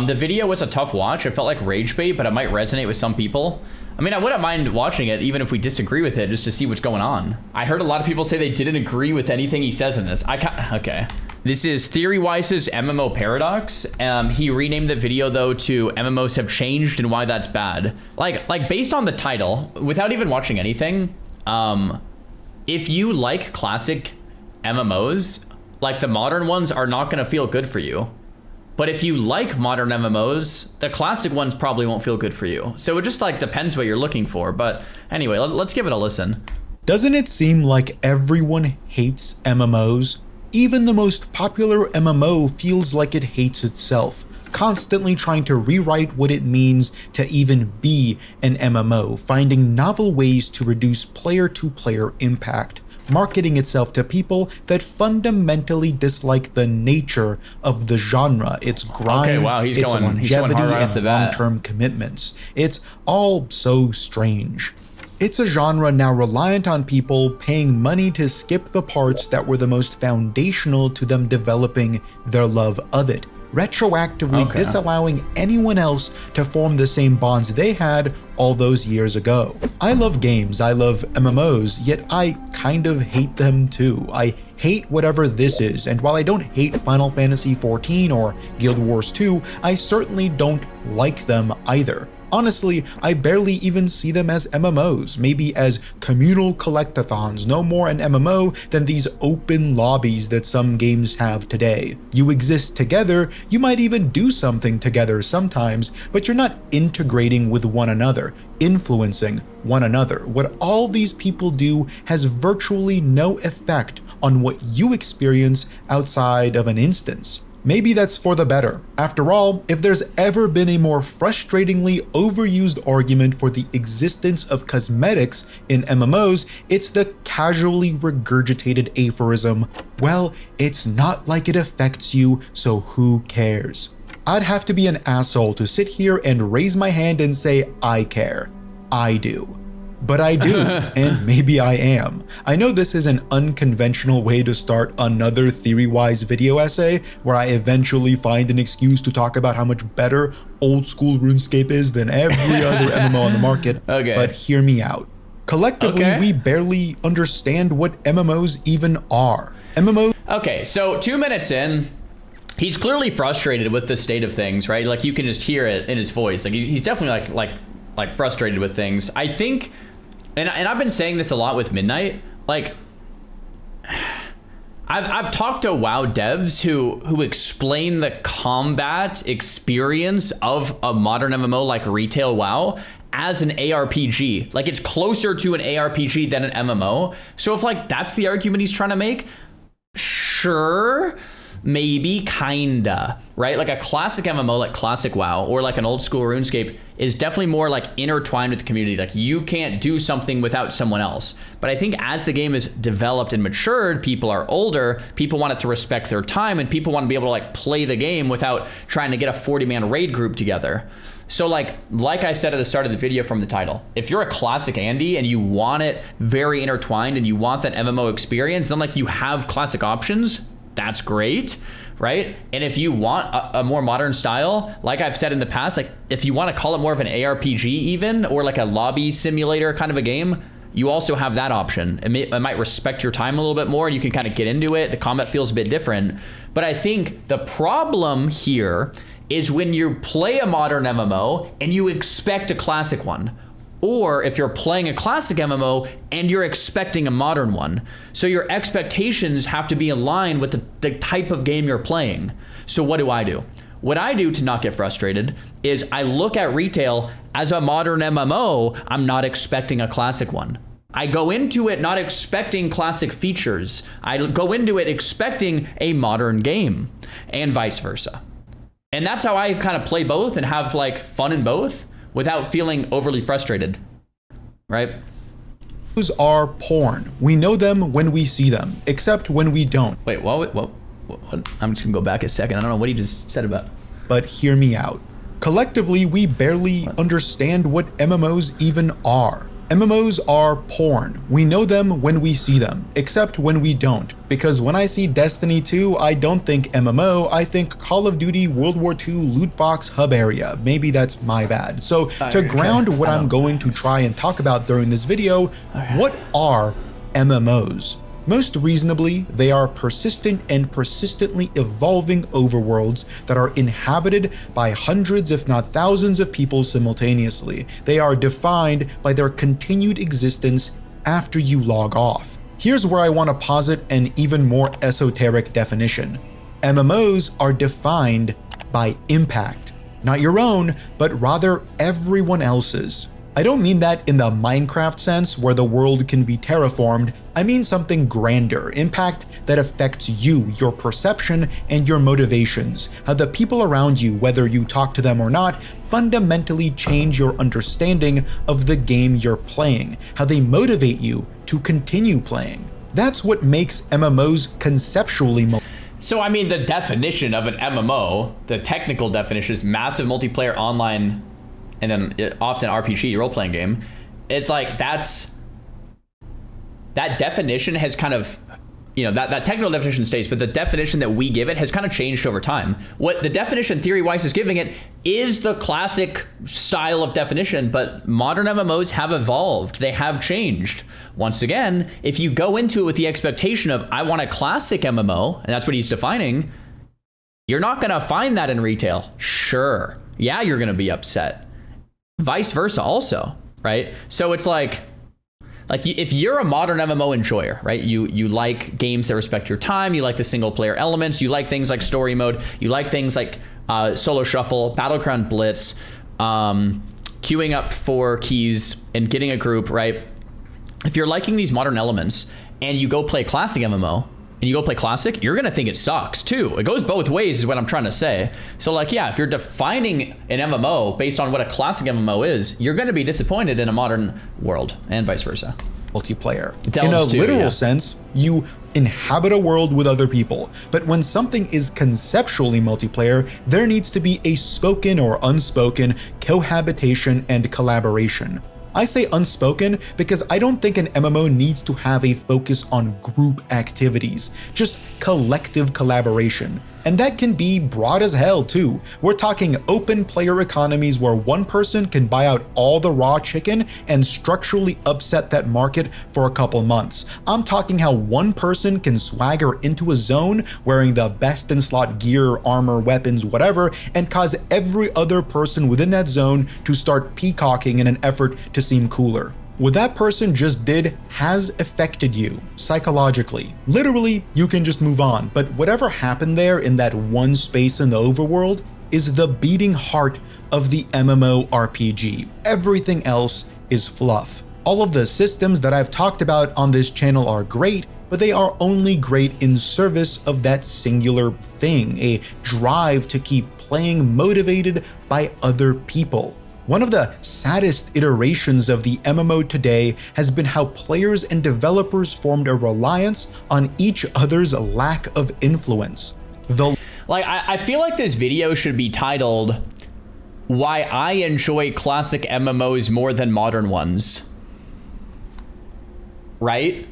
The video was a tough watch. It felt like rage bait, but it might resonate with some people. I mean, I wouldn't mind watching it even if we disagree with it, just to see what's going on. I heard a lot of people say they didn't agree with anything he says in this. Okay. This is TheoryWise's MMO Paradox. He renamed the video though to MMOs have changed and why that's bad. Like based on the title, without even watching anything, if you like classic MMOs, like the modern ones are not gonna feel good for you. But if you like modern MMOs, the classic ones probably won't feel good for you. So it just like depends what you're looking for. But anyway, let's give it a listen. Doesn't it seem like everyone hates MMOs? Even the most popular MMO feels like it hates itself, constantly trying to rewrite what it means to even be an MMO, finding novel ways to reduce player-to-player impact, marketing itself to people that fundamentally dislike the nature of the genre, its grinds, its longevity, and long-term commitments. It's all so strange. It's a genre now reliant on people paying money to skip the parts that were the most foundational to them developing their love of it, retroactively disallowing anyone else to form the same bonds they had all those years ago. I love games, I love MMOs, yet I kind of hate them too. I hate whatever this is, and while I don't hate Final Fantasy XIV or Guild Wars 2, I certainly don't like them either. Honestly, I barely even see them as MMOs, maybe as communal collectathons, no more an MMO than these open lobbies that some games have today. You exist together, you might even do something together sometimes, but you're not integrating with one another, influencing one another. What all these people do has virtually no effect on what you experience outside of an instance. Maybe that's for the better. After all, if there's ever been a more frustratingly overused argument for the existence of cosmetics in MMOs, it's the casually regurgitated aphorism, well, it's not like it affects you, so who cares? I'd have to be an asshole to sit here and raise my hand and say, I care. I do. But I do, and maybe I am. I know this is an unconventional way to start another TheoryWise video essay, where I eventually find an excuse to talk about how much better old school RuneScape is than every other MMO on the market, but hear me out. Collectively, we barely understand what MMOs even are. MMOs. Okay, so 2 minutes in, he's clearly frustrated with the state of things, right? Like you can just hear it in his voice. Like he's definitely like frustrated with things. I think. And I've been saying this a lot with Midnight, like I've talked to WoW devs who explain the combat experience of a modern MMO like retail WoW as an ARPG. Like it's closer to an ARPG than an MMO. So if like that's the argument he's trying to make, sure, maybe, kinda, right? Like a classic MMO like classic WoW or like an old school RuneScape is definitely more like intertwined with the community. Like you can't do something without someone else. But I think as the game is developed and matured, people are older, people want it to respect their time, and people want to be able to like play the game without trying to get a 40-man raid group together. So like I said at the start of the video from the title, if you're a classic Andy and you want it very intertwined and you want that MMO experience, then like you have classic options. That's great, right? And if you want a more modern style, like I've said in the past, like if you want to call it more of an ARPG even, or like a lobby simulator kind of a game, you also have that option. It might respect your time a little bit more. You can kind of get into it. The combat feels a bit different. But I think the problem here is when you play a modern MMO and you expect a classic one. Or if you're playing a classic MMO and you're expecting a modern one. So your expectations have to be in line with the type of game you're playing. So what do? What I do to not get frustrated is I look at retail as a modern MMO. I'm not expecting a classic one. I go into it not expecting classic features. I go into it expecting a modern game, and vice versa. And that's how I kind of play both and have like fun in both, without feeling overly frustrated, right? Those are porn. We know them when we see them, except when we don't. Wait, what? I'm just gonna go back a second. I don't know what he just said about. But hear me out. Collectively, we barely understand what MMOs even are. MMOs are porn. We know them when we see them, except when we don't. Because when I see Destiny 2, I don't think MMO, I think Call of Duty World War II loot box hub area. Maybe that's my bad. So to ground what I'm going to try and talk about during this video, what are MMOs? Most reasonably, they are persistent and persistently evolving overworlds that are inhabited by hundreds if not thousands of people simultaneously. They are defined by their continued existence after you log off. Here's where I want to posit an even more esoteric definition. MMOs are defined by impact. Not your own, but rather everyone else's. I don't mean that in the Minecraft sense where the world can be terraformed. I mean something grander, impact that affects you, your perception, and your motivations. How the people around you, whether you talk to them or not, fundamentally change your understanding of the game you're playing. How they motivate you to continue playing. That's what makes MMOs conceptually So I mean, the definition of an MMO, the technical definition is massive multiplayer online and then often RPG, role-playing game. It's like that definition has kind of, you know, that technical definition stays, but the definition that we give it has kind of changed over time. What the definition theory-wise is giving it is the classic style of definition, but modern MMOs have evolved. They have changed. Once again, if you go into it with the expectation of, I want a classic MMO, and that's what he's defining, you're not gonna find that in retail. Sure, yeah, you're gonna be upset. Vice versa also, right? So it's like if you're a modern MMO enjoyer, right? You like games that respect your time, you like the single player elements, you like things like story mode, you like things like solo shuffle, battleground blitz, queuing up for keys and getting a group, right? If you're liking these modern elements and you go play classic MMO, and you go play classic, you're gonna think it sucks too. It goes both ways is what I'm trying to say. So like, yeah, if you're defining an MMO based on what a classic MMO is, you're gonna be disappointed in a modern world and vice versa. Multiplayer. In a literal sense, you inhabit a world with other people. But when something is conceptually multiplayer, there needs to be a spoken or unspoken cohabitation and collaboration. I say unspoken because I don't think an MMO needs to have a focus on group activities, just collective collaboration. And that can be broad as hell too. We're talking open player economies where one person can buy out all the raw chicken and structurally upset that market for a couple months. I'm talking how one person can swagger into a zone wearing the best in slot gear, armor, weapons, whatever, and cause every other person within that zone to start peacocking in an effort to seem cooler. What that person just did has affected you psychologically. Literally, you can just move on, but whatever happened there in that one space in the overworld is the beating heart of the MMORPG. Everything else is fluff. All of the systems that I've talked about on this channel are great, but they are only great in service of that singular thing, a drive to keep playing motivated by other people. One of the saddest iterations of the MMO today has been how players and developers formed a reliance on each other's lack of influence. I feel like this video should be titled, Why I Enjoy Classic MMOs More Than Modern Ones. Right?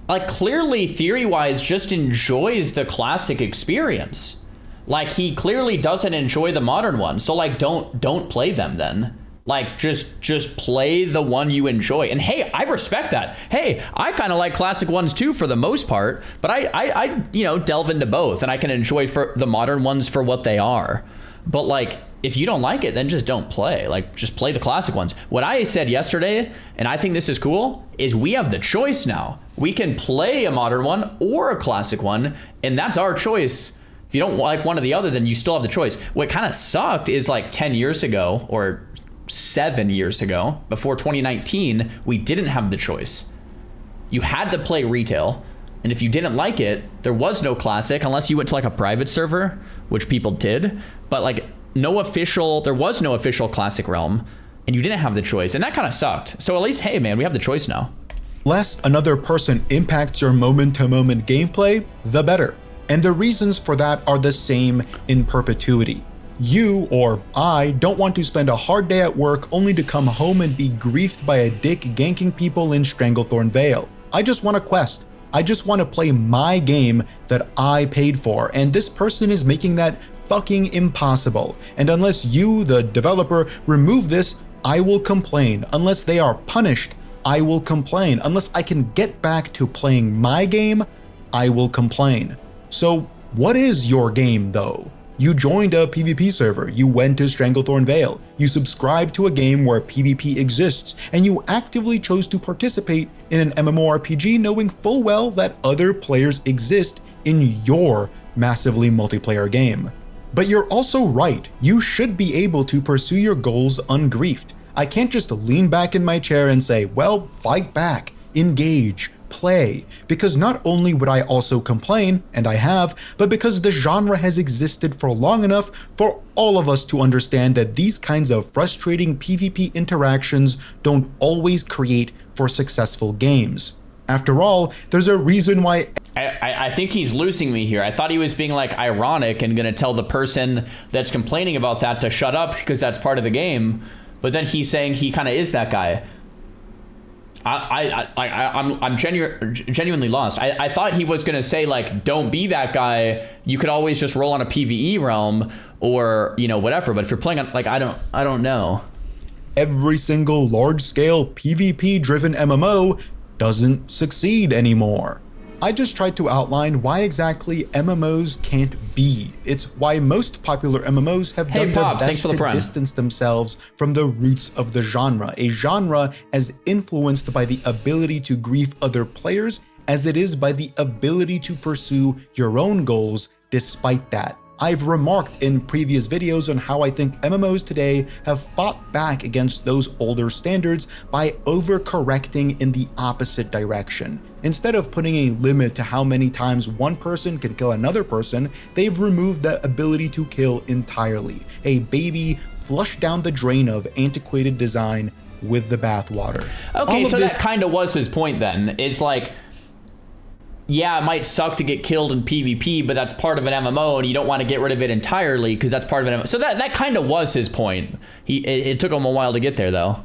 Like, clearly, theory-wise, just enjoys the classic experience. Like, he clearly doesn't enjoy the modern one. So, like, don't play them then. Like, just play the one you enjoy. And hey, I respect that. Hey, I kind of like classic ones too for the most part, but I you know, delve into both and I can enjoy for the modern ones for what they are. But like, if you don't like it, then just don't play. Like, just play the classic ones. What I said yesterday, and I think this is cool, is we have the choice now. We can play a modern one or a classic one, and that's our choice. If you don't like one or the other, then you still have the choice. What kind of sucked is like 10 years ago, or 7 years ago, before 2019, we didn't have the choice. You had to play retail, and if you didn't like it, there was no classic unless you went to like a private server, which people did, but like there was no official classic realm, and you didn't have the choice, and that kind of sucked. So at least, hey man, we have the choice now. Less another person impacts your moment-to-moment gameplay, the better. And the reasons for that are the same in perpetuity. You, or I, don't want to spend a hard day at work only to come home and be griefed by a dick ganking people in Stranglethorn Vale. I just want a quest. I just want to play my game that I paid for, and this person is making that fucking impossible. And unless you, the developer, remove this, I will complain. Unless they are punished, I will complain. Unless I can get back to playing my game, I will complain. So what is your game though? You joined a PvP server, you went to Stranglethorn Vale, you subscribed to a game where PvP exists, and you actively chose to participate in an MMORPG knowing full well that other players exist in your massively multiplayer game. But you're also right, you should be able to pursue your goals ungriefed. I can't just lean back in my chair and say, well, fight back, engage, play, because not only would I also complain, and I have, but because the genre has existed for long enough for all of us to understand that these kinds of frustrating PvP interactions don't always create for successful games. After all, there's a reason why. I think he's losing me here. I thought he was being like ironic and gonna tell the person that's complaining about that to shut up because that's part of the game, but then he's saying he kind of is that guy. I'm genuinely lost. I thought he was gonna say like, don't be that guy. You could always just roll on a PvE realm or, you know, whatever. But if you're playing on, like, I don't know. Every single large-scale PvP-driven MMO doesn't succeed anymore. I just tried to outline why exactly MMOs can't be. It's why most popular MMOs have done their best to distance themselves from the roots of the genre, a genre as influenced by the ability to grief other players as it is by the ability to pursue your own goals despite that. I've remarked in previous videos on how I think MMOs today have fought back against those older standards by overcorrecting in the opposite direction. Instead of putting a limit to how many times one person can kill another person, they've removed the ability to kill entirely. A baby flushed down the drain of antiquated design with the bathwater. Okay, so that kind of was his point then. It's like, yeah, it might suck to get killed in PvP, but that's part of an MMO, and you don't want to get rid of it entirely because that's part of an MMO. So that kind of was his point. It took him a while to get there, though.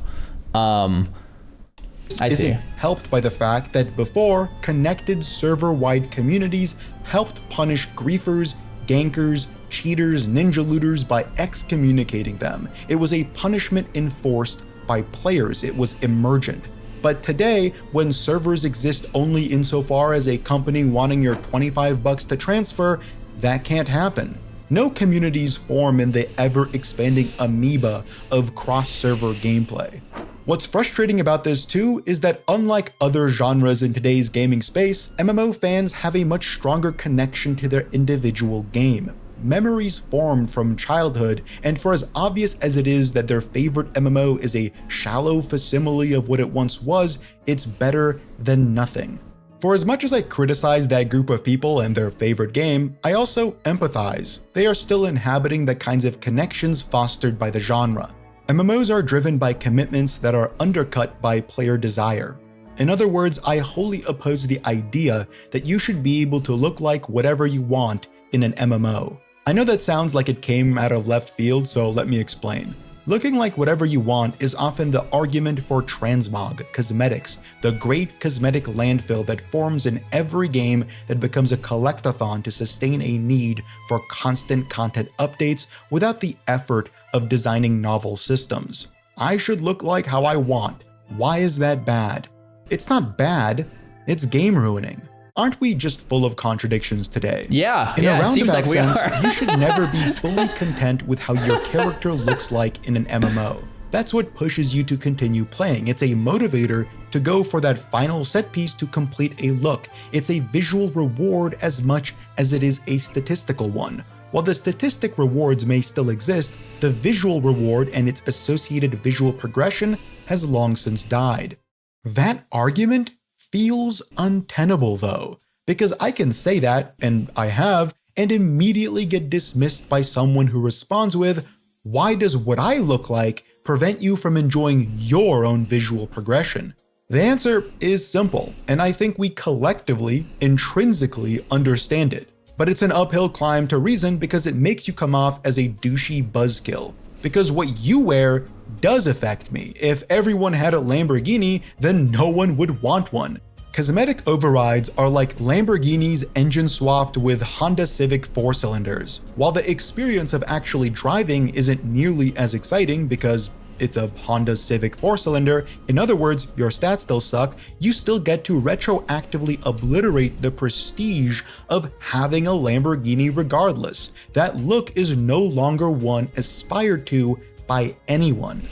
I see. Helped by the fact that before, connected server-wide communities helped punish griefers, gankers, cheaters, ninja looters by excommunicating them. It was a punishment enforced by players. It was emergent. But today, when servers exist only insofar as a company wanting your $25 to transfer, that can't happen. No communities form in the ever-expanding amoeba of cross-server gameplay. What's frustrating about this too is that unlike other genres in today's gaming space, MMO fans have a much stronger connection to their individual game. Memories formed from childhood, and for as obvious as it is that their favorite MMO is a shallow facsimile of what it once was, it's better than nothing. For as much as I criticize that group of people and their favorite game, I also empathize. They are still inhabiting the kinds of connections fostered by the genre. MMOs are driven by commitments that are undercut by player desire. In other words, I wholly oppose the idea that you should be able to look like whatever you want in an MMO. I know that sounds like it came out of left field, so let me explain. Looking like whatever you want is often the argument for transmog, cosmetics, the great cosmetic landfill that forms in every game that becomes a collectathon to sustain a need for constant content updates without the effort of designing novel systems. I should look like how I want. Why is that bad? It's not bad, it's game ruining. Aren't we just full of contradictions today? Yeah, in a roundabout like sense, you should never be fully content with how your character looks like in an MMO. That's what pushes you to continue playing. It's a motivator to go for that final set piece to complete a look. It's a visual reward as much as it is a statistical one. While the statistic rewards may still exist, the visual reward and its associated visual progression has long since died. That argument feels untenable though, because I can say that, and I have, and immediately get dismissed by someone who responds with, why does what I look like prevent you from enjoying your own visual progression? The answer is simple, and I think we collectively, intrinsically understand it. But it's an uphill climb to reason because it makes you come off as a douchey buzzkill. Because what you wear does affect me. If everyone had a Lamborghini, then no one would want one. Cosmetic overrides are like Lamborghini's engine swapped with Honda Civic 4-cylinders. While the experience of actually driving isn't nearly as exciting because it's a Honda Civic 4-cylinder, in other words, your stats still suck, you still get to retroactively obliterate the prestige of having a Lamborghini regardless. That look is no longer one aspired to by anyone.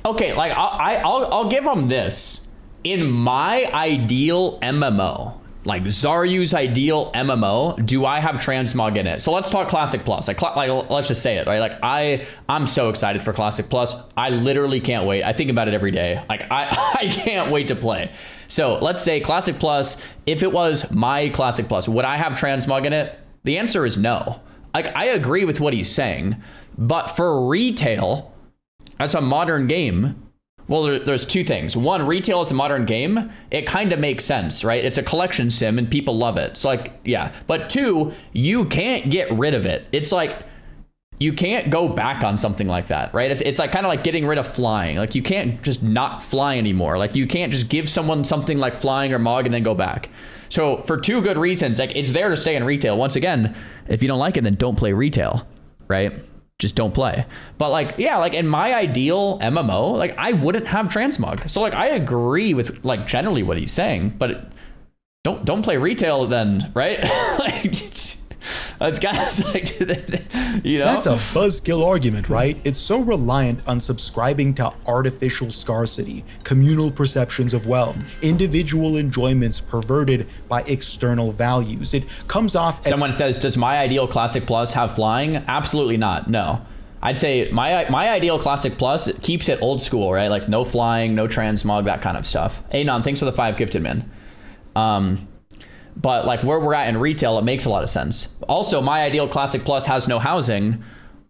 Okay, like I'll give them this. In my ideal MMO, like Xaryu's ideal MMO, do I have transmog in it? So let's talk Classic Plus. Like let's just say it, right? Like I'm so excited for Classic Plus. I literally can't wait. I think about it every day. Like I can't wait to play. So let's say Classic Plus, if it was my Classic Plus, would I have transmog in it? The answer is no. Like I agree with what he's saying, but for retail, as a modern game, well, there's two things. One, retail is a modern game. It kind of makes sense, right? It's a collection sim and people love it. So like, yeah. But two, you can't get rid of it. It's like, you can't go back on something like that, right? It's like kind of like getting rid of flying. Like you can't just not fly anymore. Like you can't just give someone something like flying or Mog and then go back. So for two good reasons, like it's there to stay in retail. Once again, if you don't like it, then don't play retail, right? Just don't play. But like, yeah, like in my ideal MMO, like I wouldn't have transmog. So like I agree with like generally what he's saying, but don't play retail then, right? Like that's guys like, you know, that's a buzzkill argument, right? It's so reliant on subscribing to artificial scarcity, communal perceptions of wealth, individual enjoyments perverted by external values. It comes off. Someone says, does my ideal Classic Plus have flying? Absolutely not. No. I'd say my ideal Classic Plus keeps it old school, right? Like no flying, no transmog, that kind of stuff. Anon, thanks for the 5 gifted, man. But like where we're at in retail, it makes a lot of sense. Also, my ideal Classic Plus has no housing,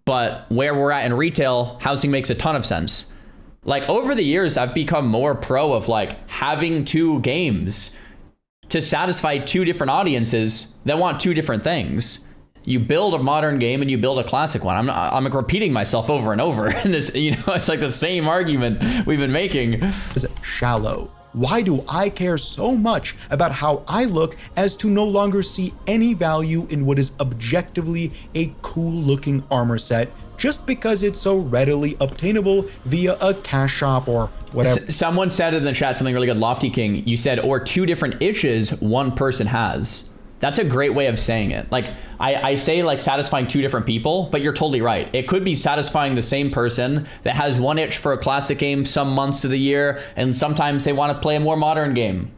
but where we're at in retail, housing makes a ton of sense. Like over the years, I've become more pro of like having two games to satisfy two different audiences that want two different things. You build a modern game and you build a classic one. I'm like repeating myself over and over. And this, you know, it's like the same argument we've been making. Is shallow. Why do I care so much about how I look as to no longer see any value in what is objectively a cool looking armor set just because it's so readily obtainable via a cash shop or whatever? Someone said in the chat something really good. Lofty King, you said, or two different itches one person has. That's a great way of saying it. Like I say like satisfying two different people, but you're totally right. It could be satisfying the same person that has one itch for a classic game some months of the year, and sometimes they want to play a more modern game.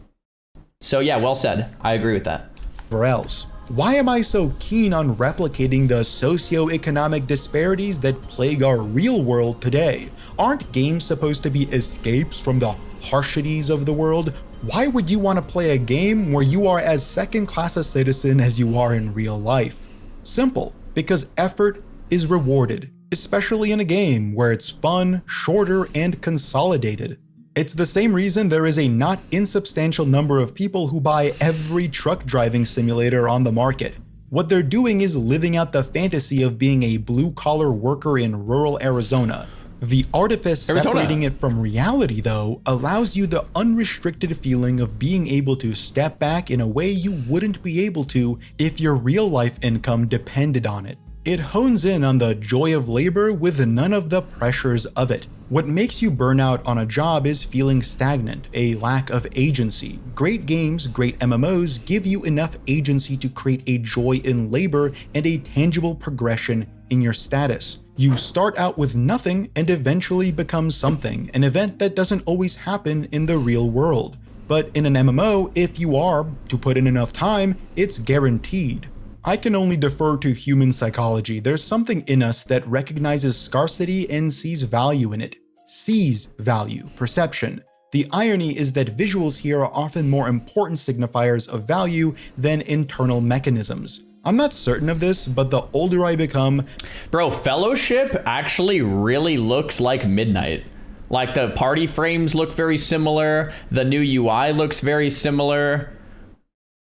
So yeah, well said. I agree with that. Or else, why am I so keen on replicating the socioeconomic disparities that plague our real world today? Aren't games supposed to be escapes from the harshities of the world? Why would you want to play a game where you are as second-class a citizen as you are in real life? Simple, because effort is rewarded, especially in a game where it's fun, shorter, and consolidated. It's the same reason there is a not insubstantial number of people who buy every truck driving simulator on the market. What they're doing is living out the fantasy of being a blue-collar worker in rural Arizona. The artifice separating it from reality, though, allows you the unrestricted feeling of being able to step back in a way you wouldn't be able to if your real-life income depended on it. It hones in on the joy of labor with none of the pressures of it. What makes you burn out on a job is feeling stagnant, a lack of agency. Great games, great MMOs give you enough agency to create a joy in labor and a tangible progression in your status. You start out with nothing and eventually become something, an event that doesn't always happen in the real world. But in an MMO, if you are to put in enough time, it's guaranteed. I can only defer to human psychology. There's something in us that recognizes scarcity and sees value in it. Sees value, perception. The irony is that visuals here are often more important signifiers of value than internal mechanisms. I'm not certain of this, but the older I become... Bro, Fellowship actually really looks like Midnight. Like the party frames look very similar. The new UI looks very similar.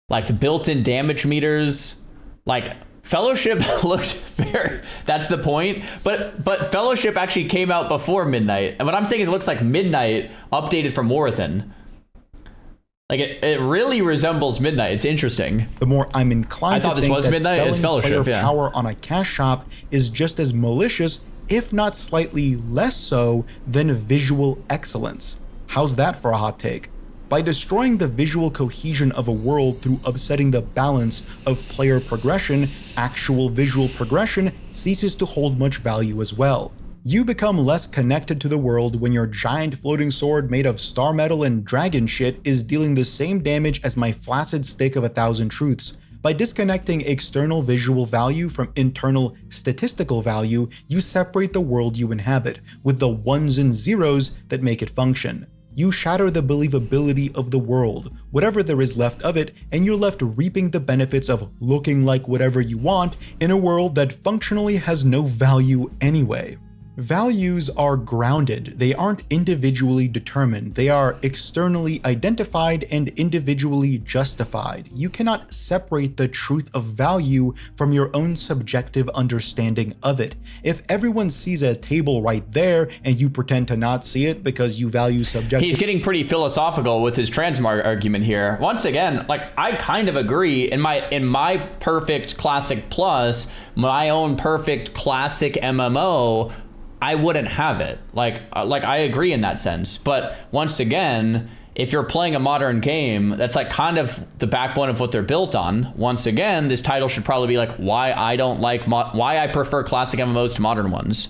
Like the built-in damage meters. Like Fellowship looks fair. That's the point. But Fellowship actually came out before Midnight. And what I'm saying is it looks like Midnight updated from Morathan. Like it really resembles Midnight. It's interesting. The more I'm inclined to think that selling player power on a cash shop is just as malicious, if not slightly less so, than visual excellence. How's that for a hot take? By destroying the visual cohesion of a world through upsetting the balance of player progression, actual visual progression ceases to hold much value as well. You become less connected to the world when your giant floating sword made of star metal and dragon shit is dealing the same damage as my flaccid stick of 1,000 truths. By disconnecting external visual value from internal statistical value, you separate the world you inhabit, with the ones and zeros that make it function. You shatter the believability of the world, whatever there is left of it, and you're left reaping the benefits of looking like whatever you want in a world that functionally has no value anyway. Values are grounded. They aren't individually determined. They are externally identified and individually justified. You cannot separate the truth of value from your own subjective understanding of it. If everyone sees a table right there and you pretend to not see it because you value subjective— He's getting pretty philosophical with his transmog argument here. Once again, like I kind of agree. In my perfect classic plus, my own perfect classic MMO, I wouldn't have it. Like I agree in that sense. But once again, if you're playing a modern game, that's like kind of the backbone of what they're built on. Once again, this title should probably be like why I prefer classic MMOs to modern ones.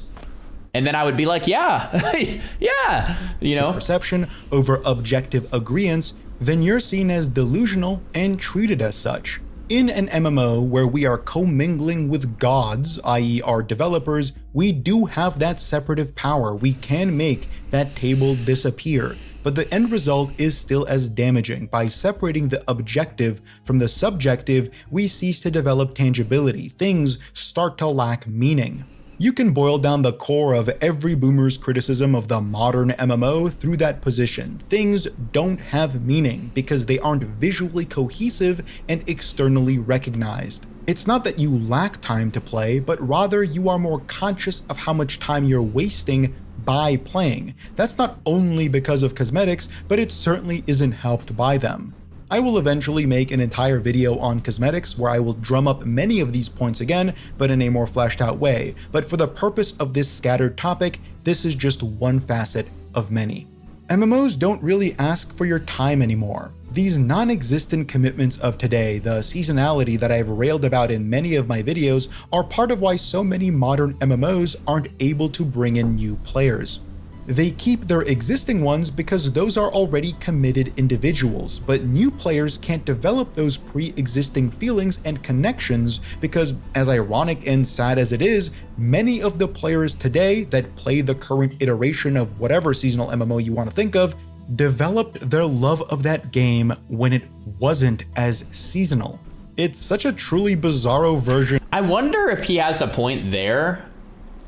And then I would be like, yeah, yeah, you know. Perception over objective agreeance, then you're seen as delusional and treated as such. In an MMO where we are commingling with gods, i.e. our developers, we do have that separative power. We can make that table disappear, but the end result is still as damaging. By separating the objective from the subjective, we cease to develop tangibility. Things start to lack meaning. You can boil down the core of every boomer's criticism of the modern MMO through that position. Things don't have meaning because they aren't visually cohesive and externally recognized. It's not that you lack time to play, but rather you are more conscious of how much time you're wasting by playing. That's not only because of cosmetics, but it certainly isn't helped by them. I will eventually make an entire video on cosmetics where I will drum up many of these points again, but in a more fleshed out way. But for the purpose of this scattered topic, this is just one facet of many. MMOs don't really ask for your time anymore. These non-existent commitments of today, the seasonality that I've railed about in many of my videos, are part of why so many modern MMOs aren't able to bring in new players. They keep their existing ones because those are already committed individuals, but new players can't develop those pre-existing feelings and connections because, as ironic and sad as it is, many of the players today that play the current iteration of whatever seasonal MMO you want to think of developed their love of that game when it wasn't as seasonal. It's such a truly bizarro version. I wonder if he has a point there.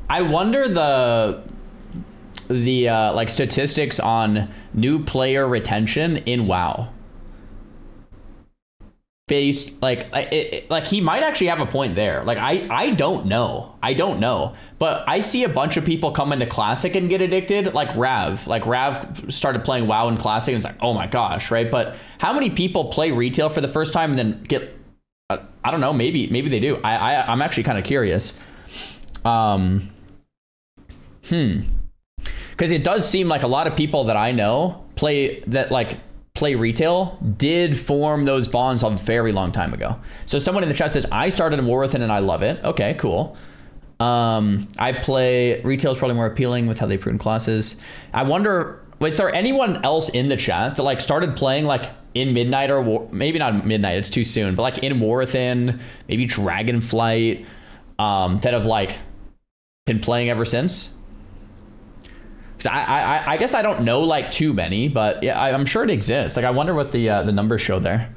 I wonder the like statistics on new player retention in WoW. Based like he might actually have a point there. Like I don't know. But I see a bunch of people come into Classic and get addicted. Like Rav started playing WoW in Classic and it's like, oh my gosh, right? But how many people play retail for the first time and then get I don't know, maybe they do. I'm actually kind of curious. Because it does seem like a lot of people that I know play retail did form those bonds a very long time ago. So someone in the chat says, I started in Morathan and I love it. Okay, cool. I play retail is probably more appealing with how they prune classes. I wonder, was there anyone else in the chat that like started playing like in Midnight or maybe not Midnight, it's too soon, but like in Morathan, maybe Dragonflight, that have like been playing ever since? I guess I don't know like too many, but yeah, I'm sure it exists. Like I wonder what the numbers show there.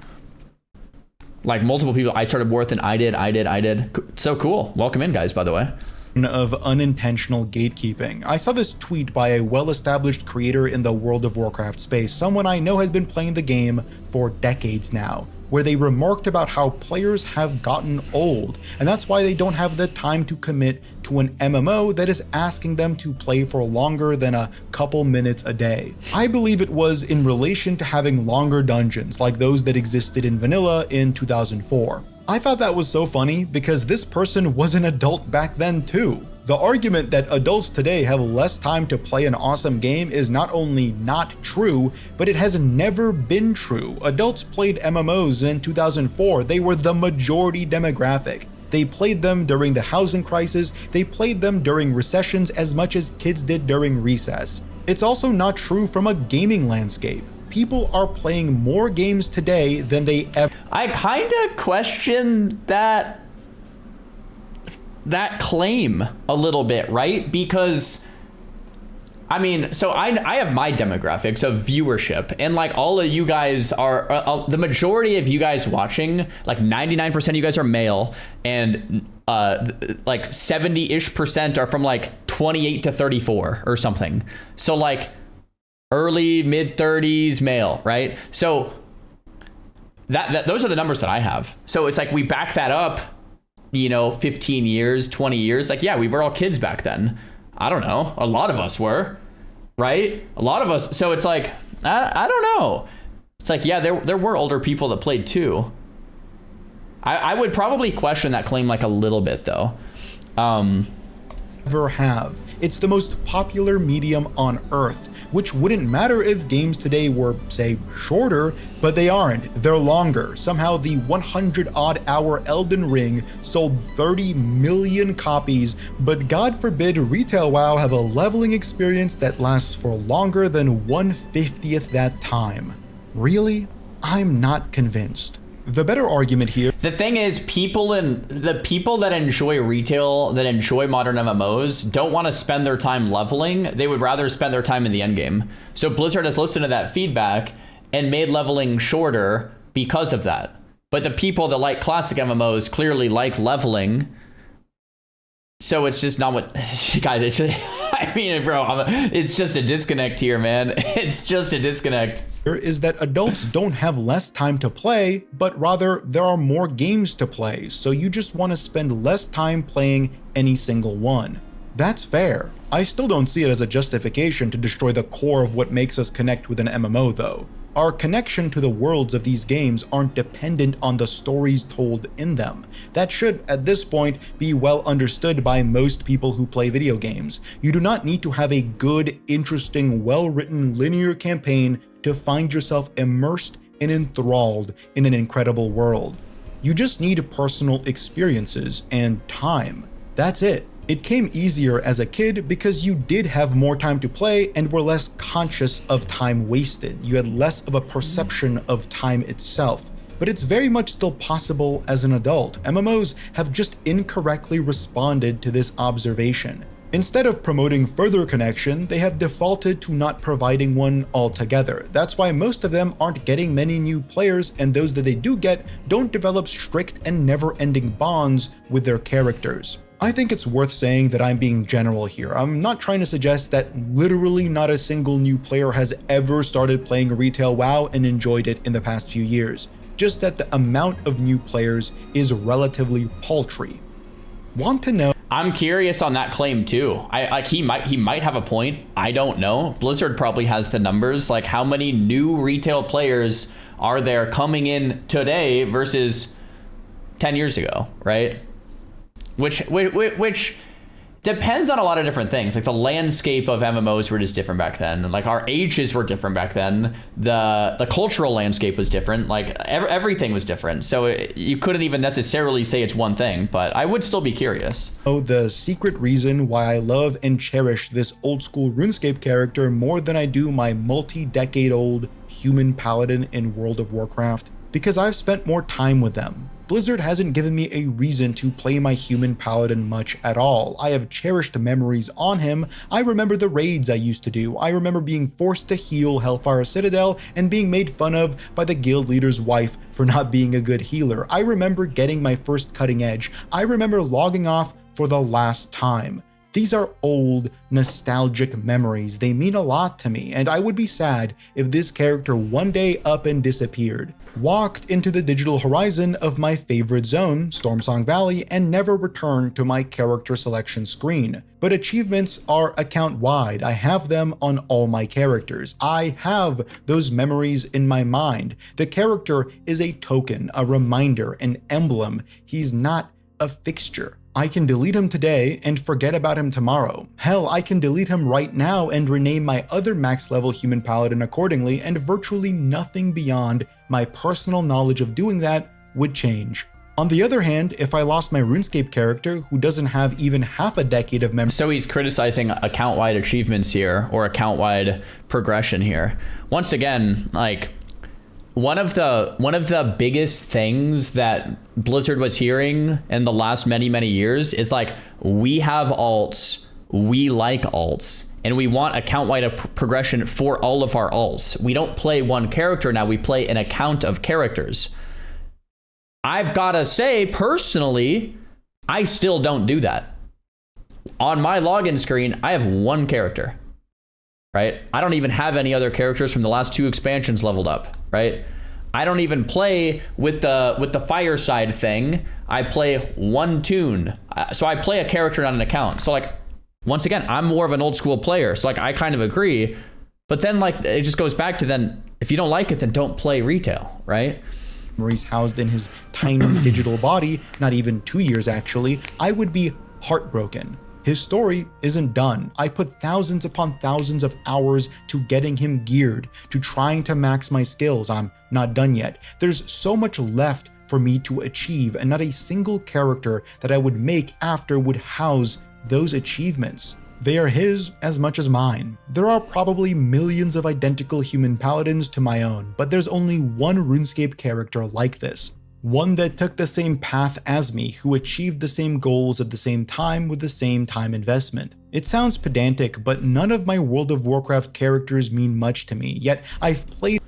Like multiple people. I started Worth and I did. So cool. Welcome in, guys, by the way. Of unintentional gatekeeping. I saw this tweet by a well-established creator in the World of Warcraft space, someone I know has been playing the game for decades now. where they remarked about how players have gotten old, and that's why they don't have the time to commit to an MMO that is asking them to play for longer than a couple minutes a day. I believe it was in relation to having longer dungeons like those that existed in vanilla in 2004. I thought that was so funny because this person was an adult back then too. The argument that adults today have less time to play an awesome game is not only not true, but it has never been true. Adults played MMOs in 2004. They were the majority demographic. They played them during the housing crisis. They played them during recessions as much as kids did during recess. It's also not true from a gaming landscape. People are playing more games today than they ever. I kind of question that claim a little bit, right? Because I mean, so I have my demographics of viewership, and like all of you guys are the majority of you guys watching, like 99% of you guys are male, and like 70-ish% are from like 28 to 34 or something. So like early mid 30s male, right? So that those are the numbers that I have. So it's like we back that up, you know, 15 years, 20 years. Like, yeah, we were all kids back then. I don't know. A lot of us were, right? A lot of us. So it's like, I don't know. It's like, yeah, there were older people that played too. I would probably question that claim like a little bit though. Ever have. It's the most popular medium on Earth, which wouldn't matter if games today were, say, shorter, but they aren't. They're longer. Somehow the 100-odd-hour Elden Ring sold 30 million copies, but God forbid retail WoW have a leveling experience that lasts for longer than 1/50th that time. Really? I'm not convinced. The better argument here. The thing is, the people that enjoy retail, that enjoy modern MMOs, don't want to spend their time leveling. They would rather spend their time in the end game. So Blizzard has listened to that feedback and made leveling shorter because of that. But the people that like classic MMOs clearly like leveling. So it's just not what, guys, it's just, I mean, bro, it's just a disconnect here, man. It's just a disconnect. Is that adults don't have less time to play, but rather there are more games to play, so you just want to spend less time playing any single one. That's fair. I still don't see it as a justification to destroy the core of what makes us connect with an MMO though. Our connection to the worlds of these games aren't dependent on the stories told in them. That should, at this point, be well understood by most people who play video games. You do not need to have a good, interesting, well-written linear campaign to find yourself immersed and enthralled in an incredible world. You just need personal experiences and time. That's it. It came easier as a kid because you did have more time to play and were less conscious of time wasted. You had less of a perception of time itself. But it's very much still possible as an adult. MMOs have just incorrectly responded to this observation. Instead of promoting further connection, they have defaulted to not providing one altogether. That's why most of them aren't getting many new players, and those that they do get don't develop strict and never-ending bonds with their characters. I think it's worth saying that I'm being general here. I'm not trying to suggest that literally not a single new player has ever started playing retail WoW and enjoyed it in the past few years. Just that the amount of new players is relatively paltry. Want to know? I'm curious on that claim too. He might have a point. I don't know. Blizzard probably has the numbers. Like, how many new retail players are there coming in today versus 10 years ago, right? Which depends on a lot of different things. Like the landscape of MMOs were just different back then. Like our ages were different back then. The cultural landscape was different. Like everything was different. So you couldn't even necessarily say it's one thing, but I would still be curious. Oh, the secret reason why I love and cherish this old school RuneScape character more than I do my multi-decade old human paladin in World of Warcraft? Because I've spent more time with them. Blizzard hasn't given me a reason to play my human paladin much at all. I have cherished memories on him. I remember the raids I used to do. I remember being forced to heal Hellfire Citadel and being made fun of by the guild leader's wife for not being a good healer. I remember getting my first cutting edge. I remember logging off for the last time. These are old, nostalgic memories. They mean a lot to me, and I would be sad if this character one day up and disappeared, walked into the digital horizon of my favorite zone, Stormsong Valley, and never returned to my character selection screen. But achievements are account-wide. I have them on all my characters. I have those memories in my mind. The character is a token, a reminder, an emblem. He's not a fixture. I can delete him today and forget about him tomorrow. Hell, I can delete him right now and rename my other max level human paladin accordingly, and virtually nothing beyond my personal knowledge of doing that would change. On the other hand, if I lost my RuneScape character who doesn't have even half a decade of memory— So he's criticizing account-wide achievements here, or account-wide progression here. Once again, like, one of the biggest things that Blizzard was hearing in the last many years is like, we have alts, we like alts, and we want account-wide progression for all of our alts. We don't play one character now, we play an account of characters. I've gotta say, personally, I still don't do that. On my login screen, I have one character, right? I don't even have any other characters from the last 2 expansions leveled up, right? I don't even play with the fireside thing. I play one tune. So I play a character on an account. So like, once again, I'm more of an old school player. So like, I kind of agree, but then like, it just goes back to then, if you don't like it, then don't play retail, right? Memories housed in his tiny digital body, not even 2 years actually, I would be heartbroken. His story isn't done. I put thousands upon thousands of hours to getting him geared, to trying to max my skills. I'm not done yet. There's so much left for me to achieve, and not a single character that I would make after would house those achievements. They are his as much as mine. There are probably millions of identical human paladins to my own, but there's only one RuneScape character like this. One that took the same path as me, who achieved the same goals at the same time with the same time investment. It sounds pedantic, but none of my World of Warcraft characters mean much to me, yet I've played—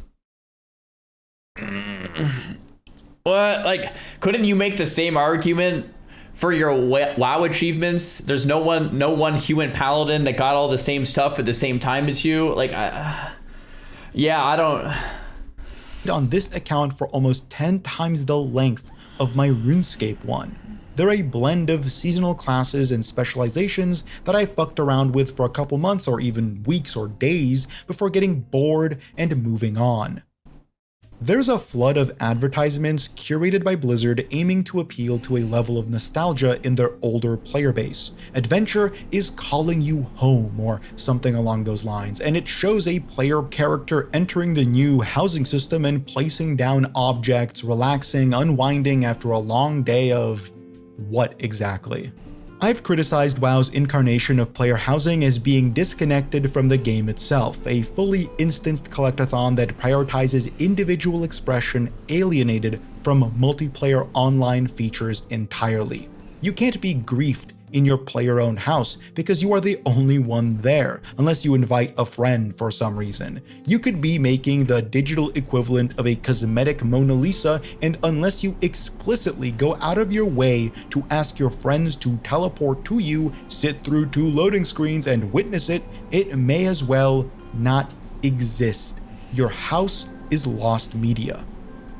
What? Like, couldn't you make the same argument for your WoW achievements? There's no one human paladin that got all the same stuff at the same time as you. Like, yeah, I don't— on this account for almost 10 times the length of my RuneScape one. They're a blend of seasonal classes and specializations that I fucked around with for a couple months or even weeks or days before getting bored and moving on. There's a flood of advertisements curated by Blizzard aiming to appeal to a level of nostalgia in their older player base. Adventure is calling you home, or something along those lines, and it shows a player character entering the new housing system and placing down objects, relaxing, unwinding after a long day of— what exactly? I've criticized WoW's incarnation of player housing as being disconnected from the game itself, a fully instanced collectathon that prioritizes individual expression alienated from multiplayer online features entirely. You can't be griefed in your player-owned house because you are the only one there, unless you invite a friend for some reason. You could be making the digital equivalent of a cosmetic Mona Lisa, and unless you explicitly go out of your way to ask your friends to teleport to you, sit through 2 loading screens and witness it, it may as well not exist. Your house is lost media.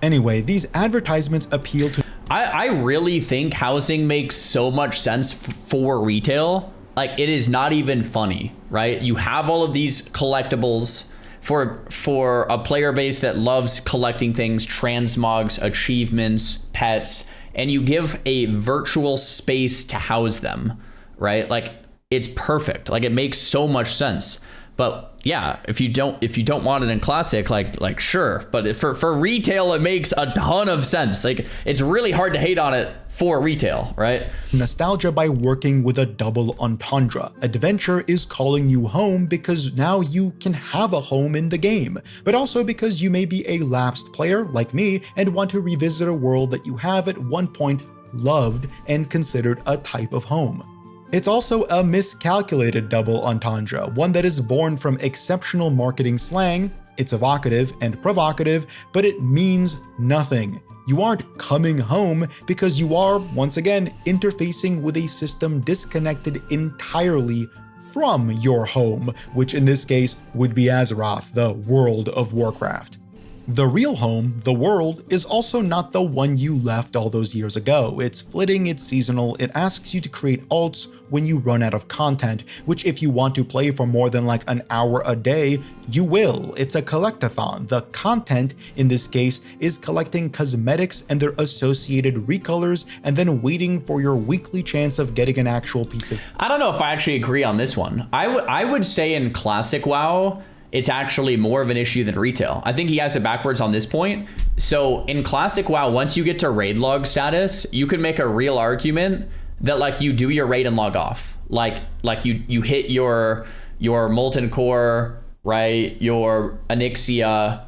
Anyway, these advertisements appeal to— I really think housing makes so much sense for retail. Like, it is not even funny, right? You have all of these collectibles for a player base that loves collecting things, transmogs, achievements, pets, and you give a virtual space to house them, right? Like, it's perfect. Like, it makes so much sense. But yeah, if you don't want it in classic, like sure, but for retail, it makes a ton of sense. Like, it's really hard to hate on it for retail, right? Nostalgia by working with a double entendre. Adventure is calling you home because now you can have a home in the game, but also because you may be a lapsed player like me and want to revisit a world that you have at one point loved and considered a type of home. It's also a miscalculated double entendre, one that is born from exceptional marketing slang. It's evocative and provocative, but it means nothing. You aren't coming home because you are, once again, interfacing with a system disconnected entirely from your home, which in this case would be Azeroth, the world of Warcraft. The real home, the world, is also not the one you left all those years ago. It's flitting, it's seasonal, it asks you to create alts when you run out of content, which if you want to play for more than like an hour a day, you will. It's a collectathon. The content in this case is collecting cosmetics and their associated recolors and then waiting for your weekly chance of getting an actual piece of... I don't know if I actually agree on this one. I would say in classic WoW, it's actually more of an issue than retail. I think he has it backwards on this point. So in classic WoW, once you get to raid log status, you can make a real argument that like you do your raid and log off. Like you hit your molten core, right? Your Onyxia,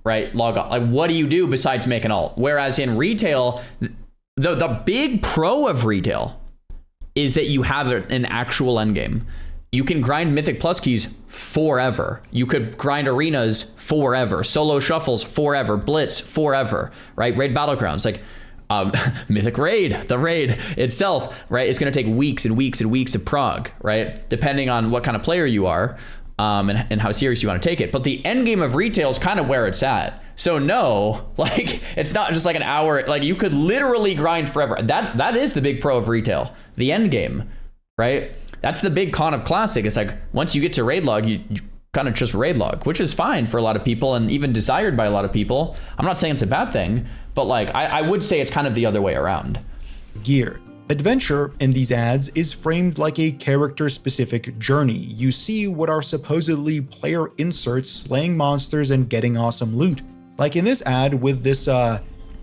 right? Log off. Like what do you do besides make an alt? Whereas in retail, the big pro of retail is that you have an actual endgame. You can grind Mythic Plus keys forever. You could grind arenas forever. Solo shuffles forever. Blitz forever, right? Raid Battlegrounds, like Mythic Raid, the raid itself, right? It's gonna take weeks and weeks and weeks of prog, right? Depending on what kind of player you are and how serious you wanna take it. But the end game of retail is kind of where it's at. So no, like it's not just like an hour, like you could literally grind forever. That is the big pro of retail, the end game, right? That's the big con of classic. It's like once you get to raid log, you kind of just raid log, which is fine for a lot of people and even desired by a lot of people. I'm not saying it's a bad thing, but like I would say it's kind of the other way around. Gear. Adventure in these ads is framed like a character-specific journey. You see what are supposedly player inserts slaying monsters and getting awesome loot. Like in this ad with this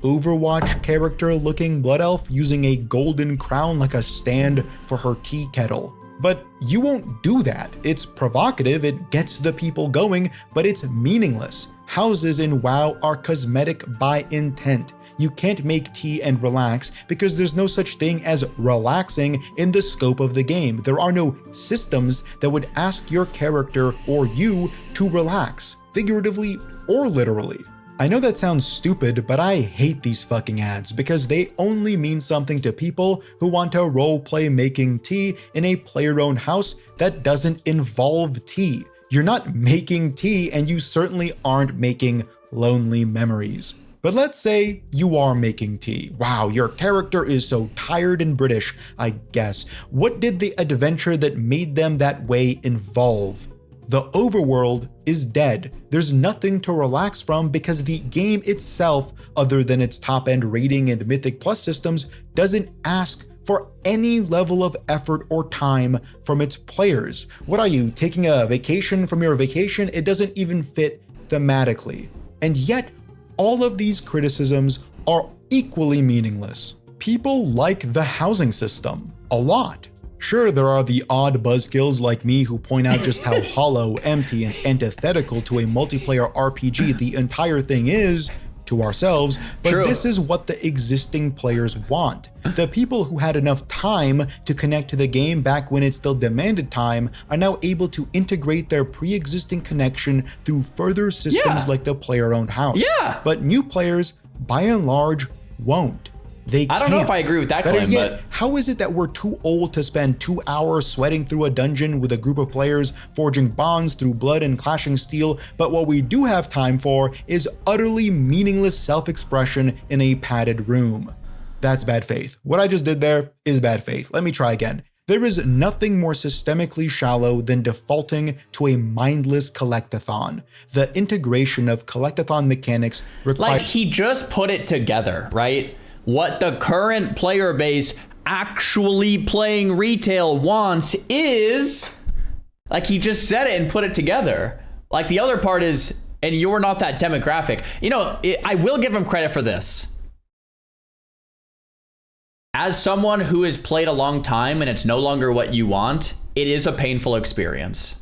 Overwatch character looking blood elf using a golden crown like a stand for her tea kettle. But you won't do that. It's provocative, it gets the people going, but it's meaningless. Houses in WoW are cosmetic by intent. You can't make tea and relax because there's no such thing as relaxing in the scope of the game. There are no systems that would ask your character or you to relax, figuratively or literally. I know that sounds stupid, but I hate these fucking ads because they only mean something to people who want to roleplay making tea in a player-owned house that doesn't involve tea. You're not making tea and you certainly aren't making lonely memories. But let's say you are making tea. Wow, your character is so tired and British, I guess. What did the adventure that made them that way involve? The overworld is dead. There's nothing to relax from because the game itself, other than its top-end rating and Mythic Plus systems, doesn't ask for any level of effort or time from its players. What are you, taking a vacation from your vacation? It doesn't even fit thematically. And yet, all of these criticisms are equally meaningless. People like the housing system a lot. Sure, there are the odd buzzkills like me who point out just how hollow, empty, and antithetical to a multiplayer RPG the entire thing is to ourselves, but True. This is what the existing players want. The people who had enough time to connect to the game back when it still demanded time are now able to integrate their pre-existing connection through further systems like the player-owned house. Yeah. But new players, by and large, won't. I don't know if I agree with that claim, but how is it that we're too old to spend 2 hours sweating through a dungeon with a group of players, forging bonds through blood and clashing steel, but what we do have time for is utterly meaningless self-expression in a padded room? That's bad faith. What I just did there is bad faith. Let me try again. There is nothing more systemically shallow than defaulting to a mindless collectathon. The integration of collectathon mechanics requires... Like, he just put it together, right? What the current player base actually playing retail wants is, like, he just said it and put it together. Like, the other part is, and you're not that demographic. You know, I will give him credit for this. As someone who has played a long time and it's no longer what you want, it is a painful experience.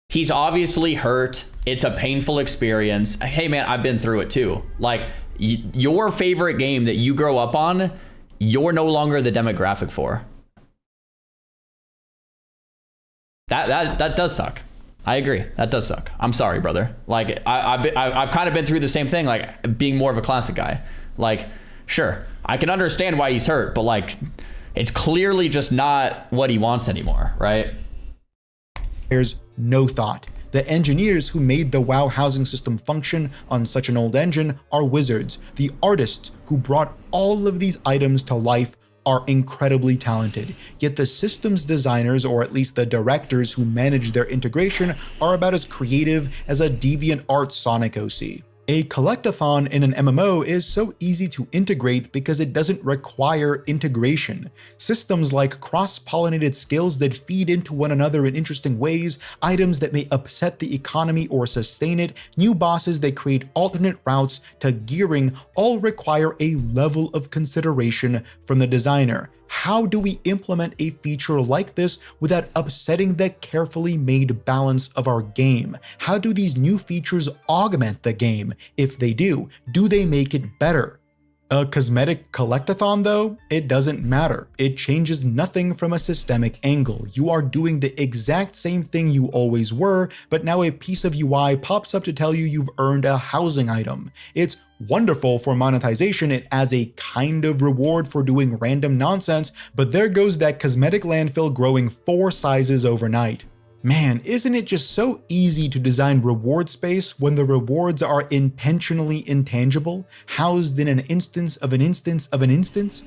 He's obviously hurt. It's a painful experience. Hey man, I've been through it too. Like, your favorite game that you grow up on, you're no longer the demographic for. That does suck. I agree. That does suck. I'm sorry, brother. Like I've kind of been through the same thing, like being more of a classic guy. Like, sure, I can understand why he's hurt, but like, it's clearly just not what he wants anymore, right? There's no thought. The engineers who made the WoW housing system function on such an old engine are wizards. The artists who brought all of these items to life are incredibly talented, yet the systems designers, or at least the directors who manage their integration, are about as creative as a DeviantArt Sonic OC. A collectathon in an MMO is so easy to integrate because it doesn't require integration. Systems like cross-pollinated skills that feed into one another in interesting ways, items that may upset the economy or sustain it, new bosses that create alternate routes to gearing all require a level of consideration from the designer. How do we implement a feature like this without upsetting the carefully made balance of our game? How do these new features augment the game? If they do they make it better? A cosmetic collectathon though, it doesn't matter. It changes nothing from a systemic angle. You are doing the exact same thing you always were, but now a piece of UI pops up to tell you you've earned a housing item. It's wonderful for monetization. It adds a kind of reward for doing random nonsense, but there goes that cosmetic landfill growing 4 sizes overnight. Man, isn't it just so easy to design reward space when the rewards are intentionally intangible, housed in an instance of an instance of an instance?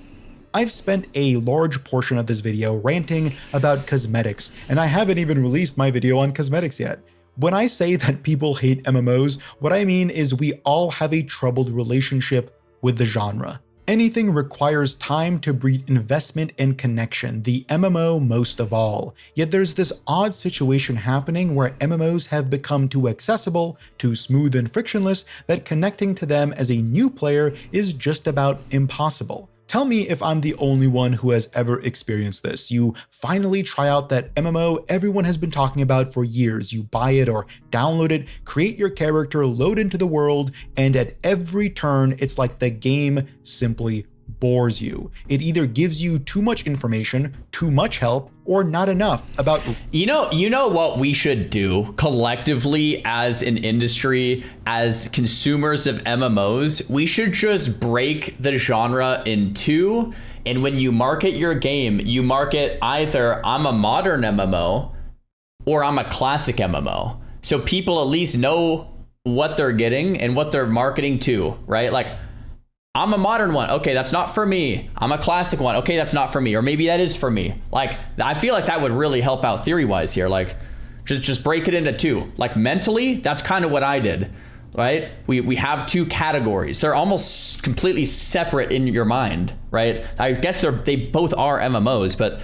I've spent a large portion of this video ranting about cosmetics, and I haven't even released my video on cosmetics yet. When I say that people hate MMOs, what I mean is we all have a troubled relationship with the genre. Anything requires time to breed investment and connection, the MMO most of all. Yet there's this odd situation happening where MMOs have become too accessible, too smooth and frictionless, that connecting to them as a new player is just about impossible. Tell me if I'm the only one who has ever experienced this. You finally try out that MMO everyone has been talking about for years. You buy it or download it, create your character, load into the world, and at every turn, it's like the game simply bores you. It either gives you too much information, too much help, or not enough about... You know what we should do collectively as an industry, as consumers of MMOs? We should just break the genre in two, and when you market your game, you market either I'm a modern MMO or I'm a classic MMO. So people at least know what they're getting and what they're marketing to, right? Like, I'm a modern one. Okay, that's not for me. I'm a classic one. Okay, that's not for me. Or maybe that is for me. Like, I feel like that would really help out theory-wise here. Like, just break it into two. Like, mentally, that's kind of what I did, right? We have two categories. They're almost completely separate in your mind, right? I guess they both are MMOs, but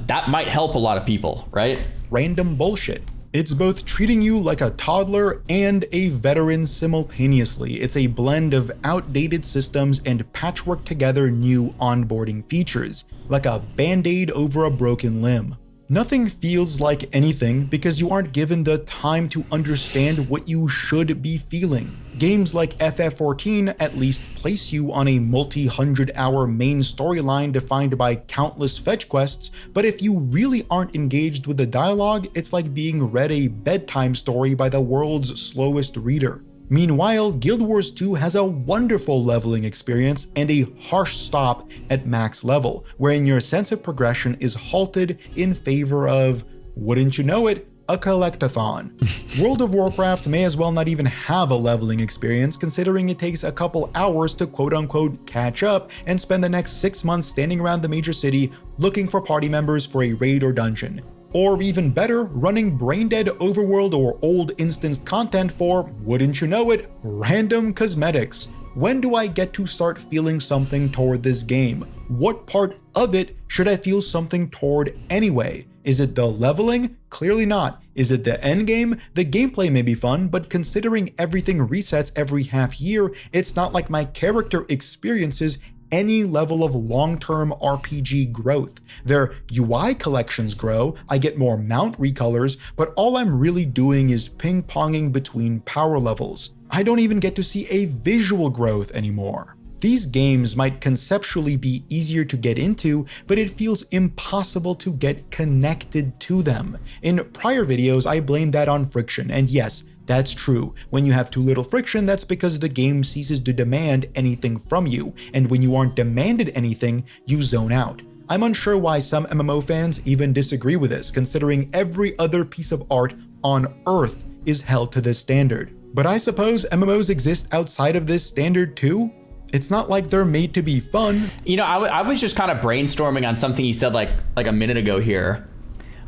that might help a lot of people, right? Random bullshit. It's both treating you like a toddler and a veteran simultaneously. It's a blend of outdated systems and patchwork together new onboarding features, like a band-aid over a broken limb. Nothing feels like anything because you aren't given the time to understand what you should be feeling. Games like FF14 at least place you on a multi-100-hour main storyline defined by countless fetch quests, but if you really aren't engaged with the dialogue, it's like being read a bedtime story by the world's slowest reader. Meanwhile, Guild Wars 2 has a wonderful leveling experience and a harsh stop at max level, wherein your sense of progression is halted in favor of, wouldn't you know it, a collectathon. World of Warcraft may as well not even have a leveling experience, considering it takes a couple hours to quote-unquote catch up and spend the next 6 months standing around the major city looking for party members for a raid or dungeon. Or even better, running brain-dead overworld or old instanced content for, wouldn't you know it, random cosmetics. When do I get to start feeling something toward this game? What part of it should I feel something toward anyway? Is it the leveling? Clearly not. Is it the endgame? The gameplay may be fun, but considering everything resets every half year, it's not like my character experiences any level of long-term RPG growth. Their UI collections grow, I get more mount recolors, but all I'm really doing is ping-ponging between power levels. I don't even get to see a visual growth anymore. These games might conceptually be easier to get into, but it feels impossible to get connected to them. In prior videos, I blamed that on friction, and yes, that's true. When you have too little friction, that's because the game ceases to demand anything from you, and when you aren't demanded anything, you zone out. I'm unsure why some MMO fans even disagree with this, considering every other piece of art on Earth is held to this standard. But I suppose MMOs exist outside of this standard too? It's not like they're made to be fun. You know, I was just kind of brainstorming on something you said like a minute ago here.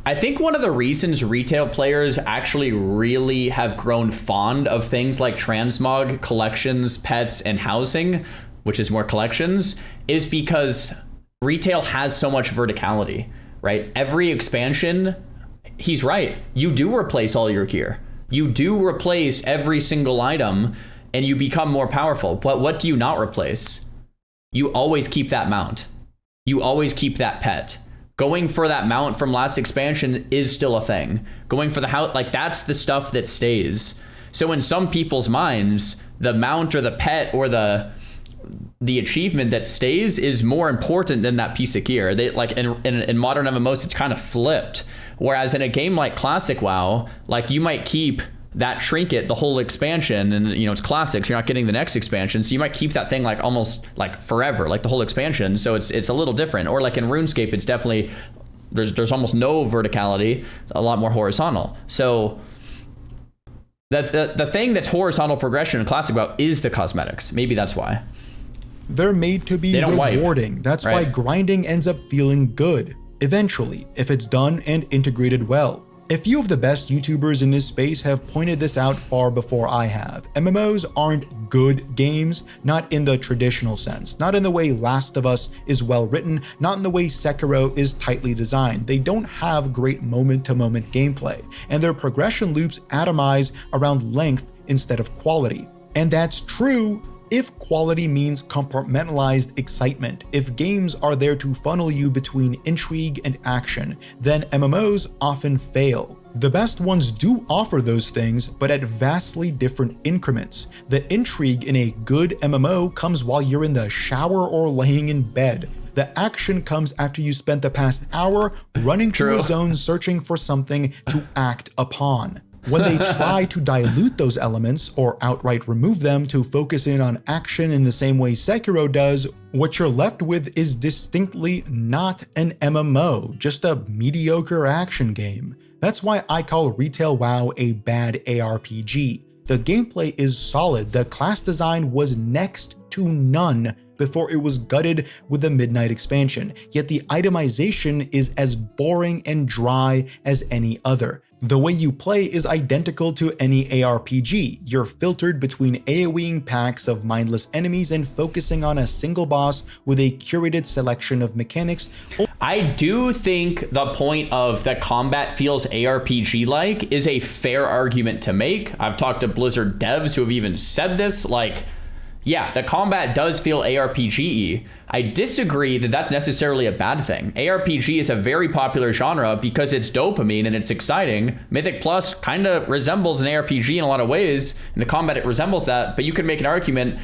I think one of the reasons retail players actually really have grown fond of things like transmog, collections, pets, and housing, which is more collections, is because retail has so much verticality, right? Every expansion, he's right, you do replace all your gear. You do replace every single item and you become more powerful. But what do you not replace? You always keep that mount. You always keep that pet. Going for that mount from last expansion is still a thing. Going for the house, like that's the stuff that stays. So in some people's minds, the mount or the pet or the achievement that stays is more important than that piece of gear. They like in modern MMOs, it's kind of flipped. Whereas in a game like Classic WoW, like you might keep that trinket the whole expansion, and you know it's classic, so you're not getting the next expansion, so you might keep that thing like almost like forever, like the whole expansion. So it's a little different. Or like in RuneScape, it's definitely there's almost no verticality, a lot more horizontal. So the thing that's horizontal progression in Classic WoW is the cosmetics. Maybe that's why. They're made to be rewarding. That's why grinding ends up feeling good eventually, if it's done and integrated well. A few of the best YouTubers in this space have pointed this out far before I have. MMOs aren't good games, not in the traditional sense, not in the way Last of Us is well written, not in the way Sekiro is tightly designed. They don't have great moment-to-moment gameplay, and their progression loops atomize around length instead of quality. And that's true if quality means compartmentalized excitement. If games are there to funnel you between intrigue and action, then MMOs often fail. The best ones do offer those things, but at vastly different increments. The intrigue in a good MMO comes while you're in the shower or laying in bed. The action comes after you spent the past hour running through a zone searching for something to act upon. When they try to dilute those elements or outright remove them to focus in on action in the same way Sekiro does, what you're left with is distinctly not an MMO, just a mediocre action game. That's why I call Retail WoW a bad ARPG. The gameplay is solid, the class design was next to none before it was gutted with the Midnight expansion, yet the itemization is as boring and dry as any other. The way you play is identical to any ARPG. You're filtered between AoEing packs of mindless enemies and focusing on a single boss with a curated selection of mechanics. I do think the point of the combat feels ARPG-like is a fair argument to make. I've talked to Blizzard devs who have even said this, like, yeah, the combat does feel ARPG-y. I disagree that that's necessarily a bad thing. ARPG is a very popular genre because it's dopamine and it's exciting. Mythic Plus kind of resembles an ARPG in a lot of ways. In the combat, it resembles that, but you could make an argument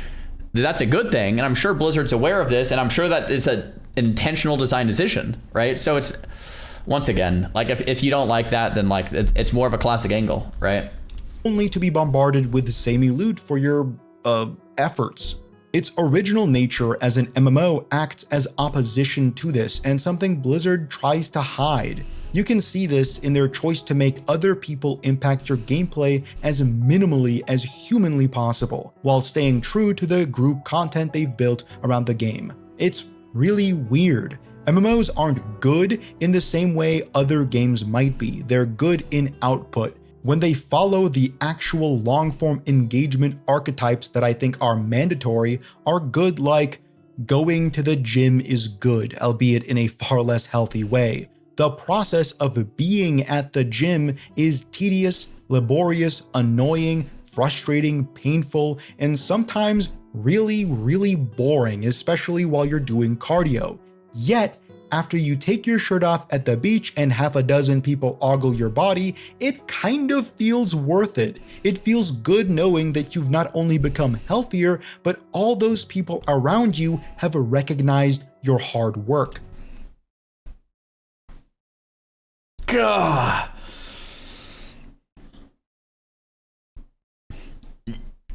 that that's a good thing, and I'm sure Blizzard's aware of this, and I'm sure that is an intentional design decision, right? So it's, once again, like if you don't like that, then like it's more of a classic angle, right? Only to be bombarded with samey loot for your efforts. Its original nature as an MMO acts as opposition to this, and something Blizzard tries to hide. You can see this in their choice to make other people impact your gameplay as minimally as humanly possible, while staying true to the group content they've built around the game. It's really weird. MMOs aren't good in the same way other games might be. They're good in output. When they follow the actual long-form engagement archetypes that I think are mandatory, are good, like going to the gym is good, albeit in a far less healthy way. The process of being at the gym is tedious, laborious, annoying, frustrating, painful, and sometimes really, really boring, especially while you're doing cardio. Yet, After you take your shirt off at the beach and half a dozen people ogle your body, it kind of feels worth it. It feels good knowing that you've not only become healthier, but all those people around you have recognized your hard work. Gah.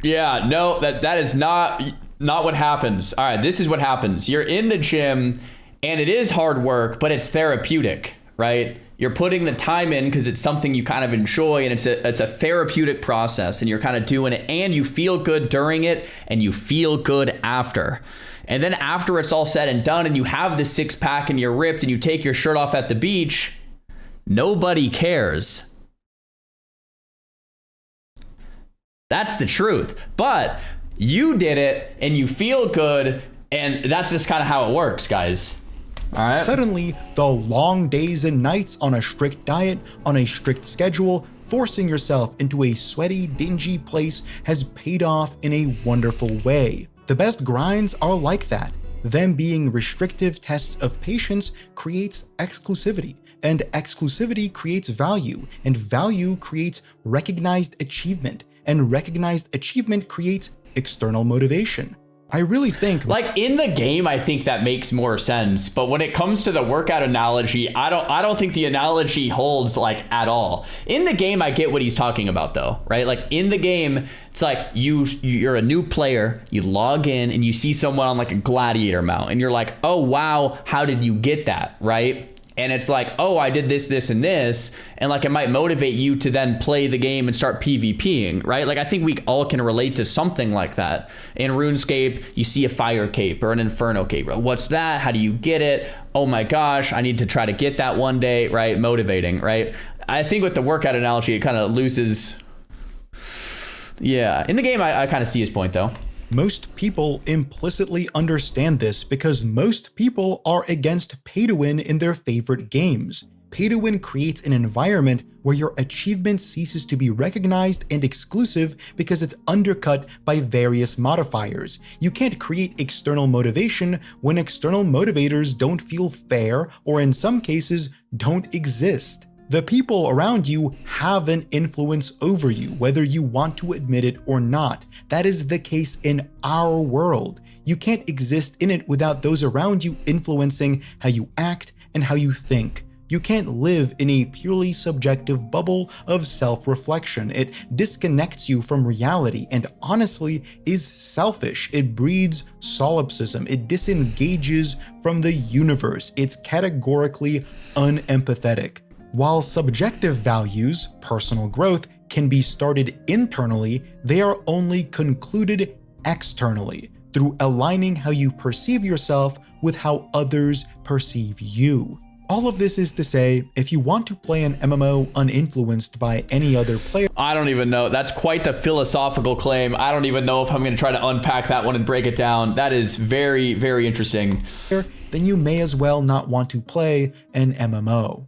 Yeah, no, that is not what happens. All right, this is what happens. You're in the gym and it is hard work, but it's therapeutic, right? You're putting the time in because it's something you kind of enjoy, and it's a therapeutic process, and you're kind of doing it, and you feel good during it and you feel good after. And then after it's all said and done and you have the six pack and you're ripped and you take your shirt off at the beach, nobody cares. That's the truth. But you did it and you feel good, and that's just kind of how it works, guys. All right. Suddenly, the long days and nights on a strict diet, on a strict schedule, forcing yourself into a sweaty, dingy place has paid off in a wonderful way. The best grinds are like that. Them being restrictive tests of patience creates exclusivity, and exclusivity creates value, and value creates recognized achievement, and recognized achievement creates external motivation. I really think, like, in the game, I think that makes more sense. But when it comes to the workout analogy, I don't think the analogy holds, like, at all. In the game, I get what he's talking about, though, right? Like, in the game, it's like you're a new player, you log in and you see someone on like a gladiator mount, and you're like, oh wow, how did you get that, right? And it's like, oh, I did this, this, and this. And like, it might motivate you to then play the game and start PvPing, right? Like, I think we all can relate to something like that. In RuneScape, you see a fire cape or an inferno cape. What's that? How do you get it? Oh my gosh, I need to try to get that one day, right? Motivating, right? I think with the workout analogy, it kind of loses. Yeah, in the game, I kind of see his point though. Most people implicitly understand this because most people are against pay to win in their favorite games. Pay to win creates an environment where your achievement ceases to be recognized and exclusive because it's undercut by various modifiers. You can't create external motivation when external motivators don't feel fair, or in some cases, don't exist. The people around you have an influence over you, whether you want to admit it or not. That is the case in our world. You can't exist in it without those around you influencing how you act and how you think. You can't live in a purely subjective bubble of self-reflection. It disconnects you from reality and honestly is selfish. It breeds solipsism. It disengages from the universe. It's categorically unempathetic. While subjective values, personal growth, can be started internally, they are only concluded externally, through aligning how you perceive yourself with how others perceive you. All of this is to say, if you want to play an MMO uninfluenced by any other player, I don't even know. That's quite the philosophical claim. I don't even know if I'm going to try to unpack that one and break it down. That is very, very interesting. Then you may as well not want to play an MMO.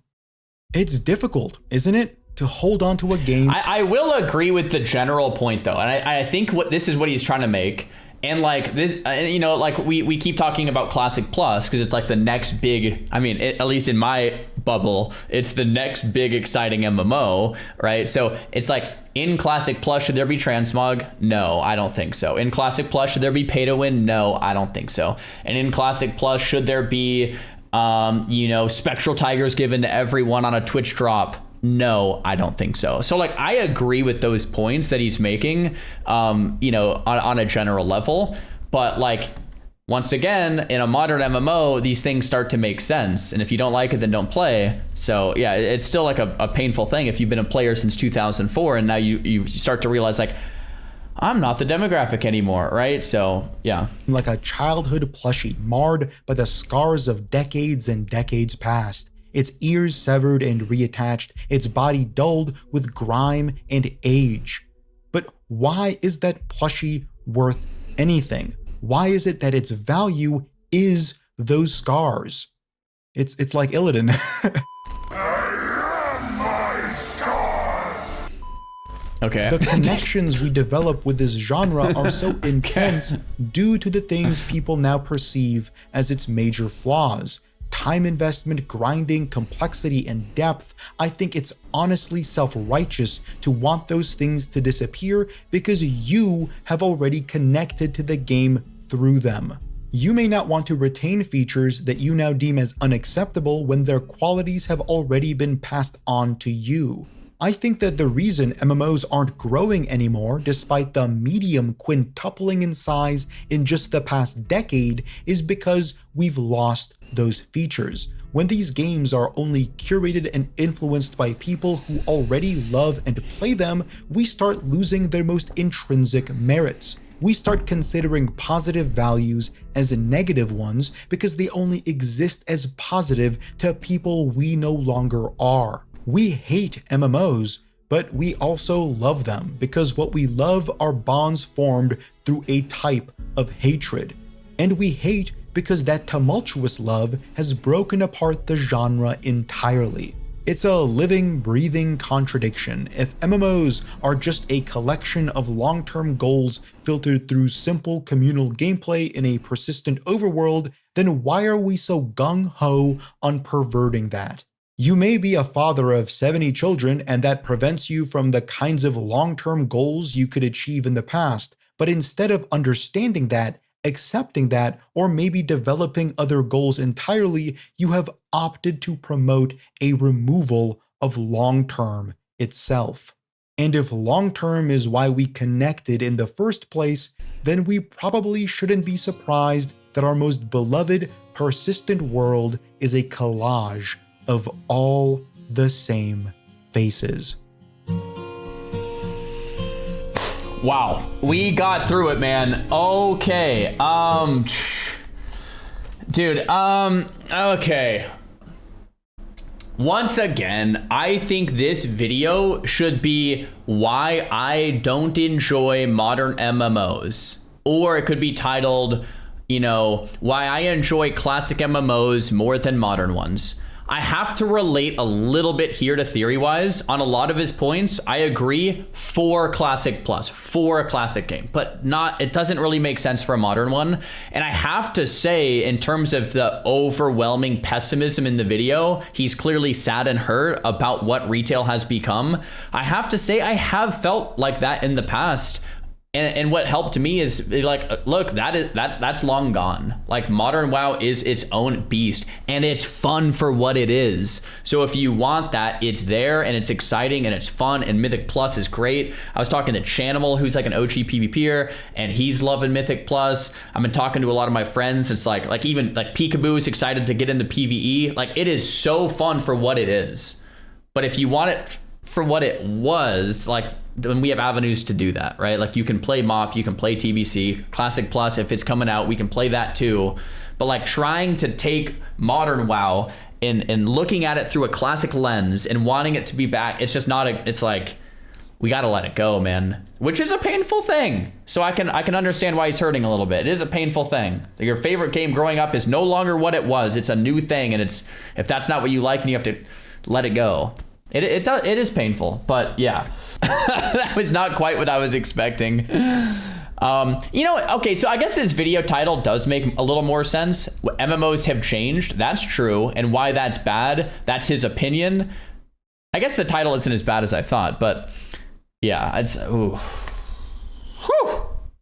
It's difficult, isn't it, to hold on to a game? I will agree with the general point, though, and I think this is what he's trying to make. And like this, you know, like we keep talking about Classic Plus because it's like the next big, I mean, at least in my bubble, it's the next big exciting MMO, right? So it's like, in Classic Plus, should there be transmog? No, I don't think so. In Classic Plus, should there be pay to win? No, I don't think so. And in Classic Plus, should there be you know, spectral tigers given to everyone on a Twitch drop? No, I don't think so. So like, I agree with those points that he's making, you know, on a general level. But like, once again, in a modern MMO, these things start to make sense. And if you don't like it, then don't play. So yeah, it's still like a painful thing if you've been a player since 2004 and now you start to realize like, I'm not the demographic anymore, right? So, yeah. Like a childhood plushie, marred by the scars of decades and decades past. Its ears severed and reattached, its body dulled with grime and age. But why is that plushie worth anything? Why is it that its value is those scars? It's like Illidan. Okay. The connections we develop with this genre are so intense due to the things people now perceive as its major flaws. time investment, grinding, complexity, and depth, I think it's honestly self-righteous to want those things to disappear because you have already connected to the game through them. You may not want to retain features that you now deem as unacceptable when their qualities have already been passed on to you. I think that the reason MMOs aren't growing anymore, despite the medium quintupling in size in just the past decade, is because we've lost those features. When these games are only curated and influenced by people who already love and play them, we start losing their most intrinsic merits. We start considering positive values as negative ones because they only exist as positive to people we no longer are. We hate MMOs, but we also love them because what we love are bonds formed through a type of hatred. And we hate because that tumultuous love has broken apart the genre entirely. It's a living, breathing contradiction. If MMOs are just a collection of long-term goals filtered through simple communal gameplay in a persistent overworld, then why are we so gung-ho on perverting that? You may be a father of 70 children and that prevents you from the kinds of long-term goals you could achieve in the past, but instead of understanding that, accepting that, or maybe developing other goals entirely, you have opted to promote a removal of long-term itself. And if long-term is why we connected in the first place, then we probably shouldn't be surprised that our most beloved, persistent world is a collage of all the same faces. Wow, we got through it, man. Okay, dude, okay. Once again, I think this video should be why I don't enjoy modern MMOs. Or it could be titled, you know, why I enjoy classic MMOs more than modern ones. I have to relate a little bit here to Theory-wise. On a lot of his points, I agree for Classic Plus, for a classic game, but not, it doesn't really make sense for a modern one. And I have to say, in terms of the overwhelming pessimism in the video, he's clearly sad and hurt about what retail has become. I have to say, I have felt like that in the past. And what helped me is like, look, that's long gone. Like modern WoW is its own beast and it's fun for what it is. So if you want that, it's there and it's exciting and it's fun, and Mythic Plus is great. I was talking to Chanimal, who's like an OG PvPer, and he's loving Mythic Plus. I've been talking to a lot of my friends. It's like even like Peekaboo is excited to get into PvE. Like it is so fun for what it is. But if you want it for what it was, like, then we have avenues to do that, right? Like you can play MOP, you can play TBC, Classic Plus, if it's coming out, we can play that too. But like trying to take modern WoW and looking at it through a classic lens and wanting it to be back, it's just not it's like, we gotta let it go, man. Which is a painful thing. So I can understand why he's hurting a little bit. It is a painful thing. So your favorite game growing up is no longer what it was. It's a new thing, and it's, if that's not what you like, then you have to let it go. It is painful, but yeah. That was not quite what I was expecting. You know, okay, so I guess this video title does make a little more sense. MMOs have changed, that's true, and why that's bad, that's his opinion. I guess the title isn't as bad as I thought, but yeah, it's, ooh. Whew.